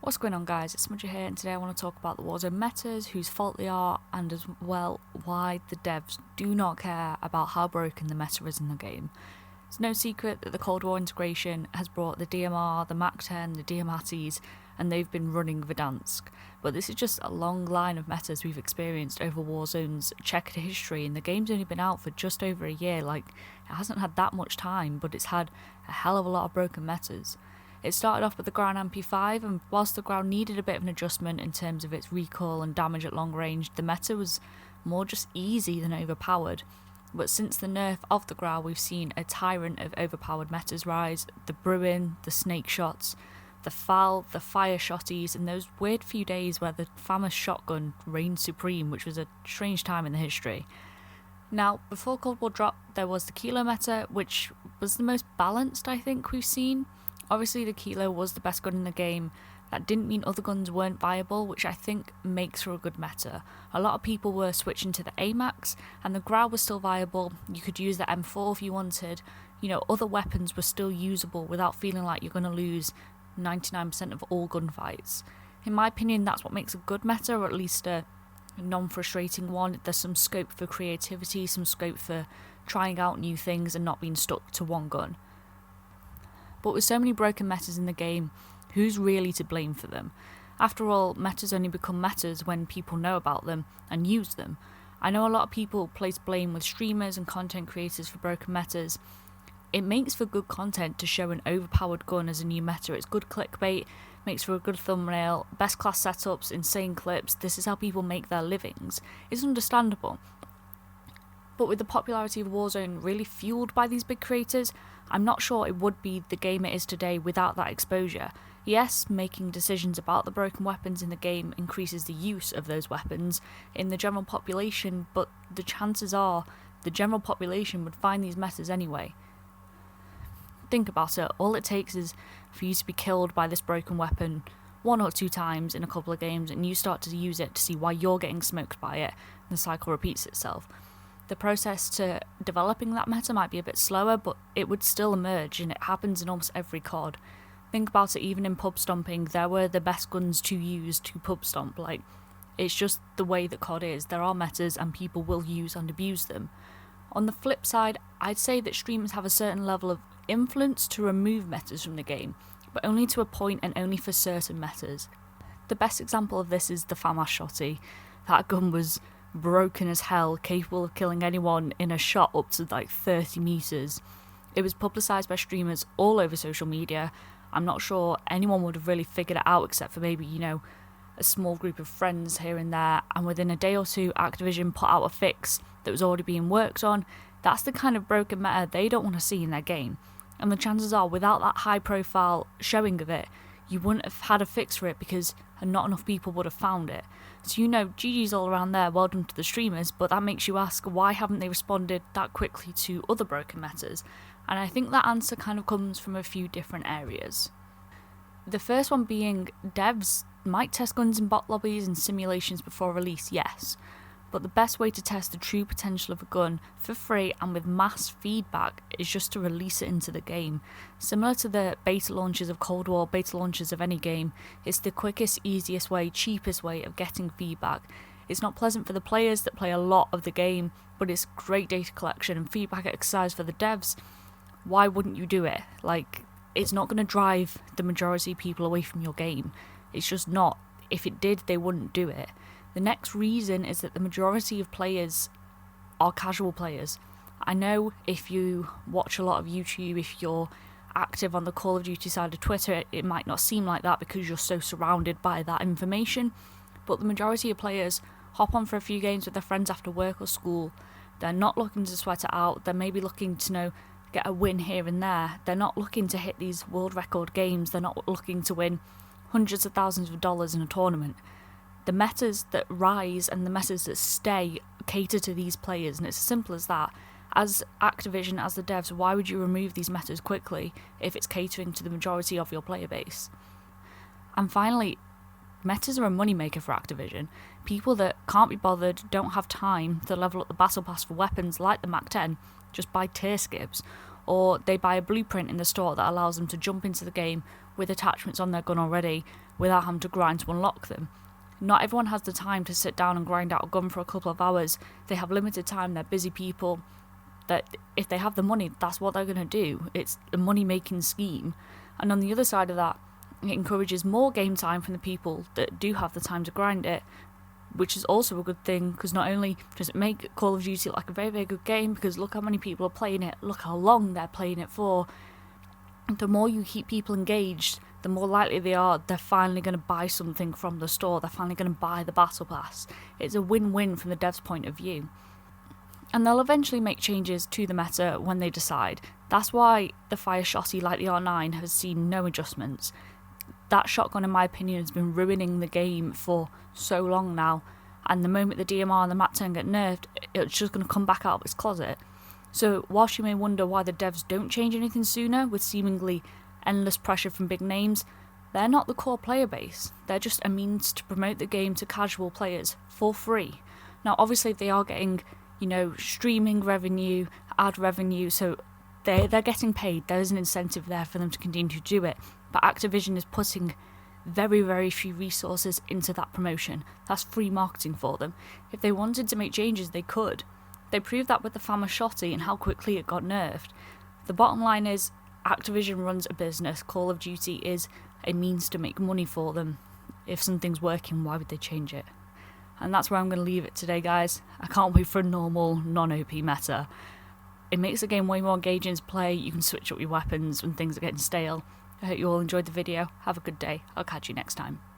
What's going on, guys? It's Smudger here, and today I want to talk about the Warzone metas, whose fault they are, and as well why the devs do not care about how broken the meta is in the game. It's no secret that the Cold War integration has brought the DMR, the MAC-10, the DMRs, and they've been running Verdansk. But this is just a long line of metas we've experienced over Warzone's checkered history, and the game's only been out for just over a year. It hasn't had that much time, but it's had a hell of a lot of broken metas. It started off with the ground MP5, and whilst the ground needed a bit of an adjustment in terms of its recoil and damage at long range, the meta was more just easy than overpowered. But since the nerf of the ground, we've seen a tyrant of overpowered metas rise: the Bruin, the snake shots, the FAL, the fire shotties, and those weird few days where the famous shotgun reigned supreme, which was a strange time in the history. Now, before Cold War dropped, there was the Kilo meta, which was the most balanced I think we've seen. Obviously, the Kilo was the best gun in the game. That didn't mean other guns weren't viable, which I think makes for a good meta. A lot of people were switching to the AMAX, and the Grau was still viable. You could use the M4 if you wanted. Other weapons were still usable without feeling like you're going to lose 99% of all gunfights. In my opinion, that's what makes a good meta, or at least a non-frustrating one. There's some scope for creativity, some scope for trying out new things and not being stuck to one gun. But with so many broken metas in the game, who's really to blame for them? After all, metas only become metas when people know about them and use them. I know a lot of people place blame with streamers and content creators for broken metas. It makes for good content to show an overpowered gun as a new meta. It's good clickbait, makes for a good thumbnail, best class setups, insane clips. This is how people make their livings. It's understandable. But with the popularity of Warzone really fueled by these big creators, I'm not sure it would be the game it is today without that exposure. Yes, making decisions about the broken weapons in the game increases the use of those weapons in the general population, but the chances are the general population would find these metas anyway. Think about it, all it takes is for you to be killed by this broken weapon 1 or 2 times in a couple of games, and you start to use it to see why you're getting smoked by it, and the cycle repeats itself. The process to developing that meta might be a bit slower, but it would still emerge, and it happens in almost every COD. Think about it, even in pub stomping, there were the best guns to use to pub stomp. It's just the way that COD is. There are metas and people will use and abuse them. On the flip side, I'd say that streamers have a certain level of influence to remove metas from the game, but only to a point and only for certain metas. The best example of this is the FAMAS shotty. That gun was broken as hell, capable of killing anyone in a shot up to 30 meters. It was publicised by streamers all over social media. I'm not sure anyone would have really figured it out except for maybe, a small group of friends here and there, and within a day or two Activision put out a fix that was already being worked on. That's the kind of broken meta they don't want to see in their game, and the chances are without that high profile showing of it, you wouldn't have had a fix for it because not enough people would have found it. So GG's all around there, well done to the streamers, but that makes you ask, why haven't they responded that quickly to other broken metas? And I think that answer kind of comes from a few different areas. The first one being, devs might test guns in bot lobbies and simulations before release, yes, but the best way to test the true potential of a gun for free and with mass feedback is just to release it into the game. Similar to the beta launches of Cold War, beta launches of any game, it's the quickest, easiest way, cheapest way of getting feedback. It's not pleasant for the players that play a lot of the game, but it's great data collection and feedback exercise for the devs. Why wouldn't you do it? It's not going to drive the majority of people away from your game. It's just not. If it did, they wouldn't do it. The next reason is that the majority of players are casual players. I know if you watch a lot of YouTube, if you're active on the Call of Duty side of Twitter, it might not seem like that because you're so surrounded by that information, but the majority of players hop on for a few games with their friends after work or school. They're not looking to sweat it out. They're maybe looking to get a win here and there. They're not looking to hit these world record games. They're not looking to win hundreds of thousands of dollars in a tournament. The metas that rise and the metas that stay cater to these players, and it's as simple as that. As Activision, as the devs, why would you remove these metas quickly if it's catering to the majority of your player base? And finally, metas are a moneymaker for Activision. People that can't be bothered, don't have time to level up the battle pass for weapons like the MAC-10, just buy tier skips, or they buy a blueprint in the store that allows them to jump into the game with attachments on their gun already without having to grind to unlock them. Not everyone has the time to sit down and grind out a gun for a couple of hours. They have limited time, they're busy people. That if they have the money, that's what they're going to do. It's a money-making scheme. And on the other side of that, it encourages more game time from the people that do have the time to grind it, which is also a good thing, because not only does it make Call of Duty like a very, very good game, because look how many people are playing it, look how long they're playing it for. The more you keep people engaged, the more likely they're finally going to buy something from the store, they're finally going to buy the Battle Pass. It's a win-win from the devs' point of view. And they'll eventually make changes to the meta when they decide. That's why the fire shotty like the R9 has seen no adjustments. That shotgun, in my opinion, has been ruining the game for so long now, and the moment the DMR and the MAC-10 get nerfed, it's just going to come back out of its closet. So whilst you may wonder why the devs don't change anything sooner, with seemingly endless pressure from big names, they're not the core player base. They're just a means to promote the game to casual players for free. Now obviously they are getting, streaming revenue, ad revenue, so they're getting paid. There's an incentive there for them to continue to do it. But Activision is putting very, very few resources into that promotion. That's free marketing for them. If they wanted to make changes, they could. They proved that with the Fama Shotty and how quickly it got nerfed. The bottom line is, Activision runs a business. Call of Duty is a means to make money for them. If something's working, why would they change it? And that's where I'm going to leave it today, guys. I can't wait for a normal, non-OP meta. It makes the game way more engaging to play. You can switch up your weapons when things are getting stale. I hope you all enjoyed the video. Have a good day. I'll catch you next time.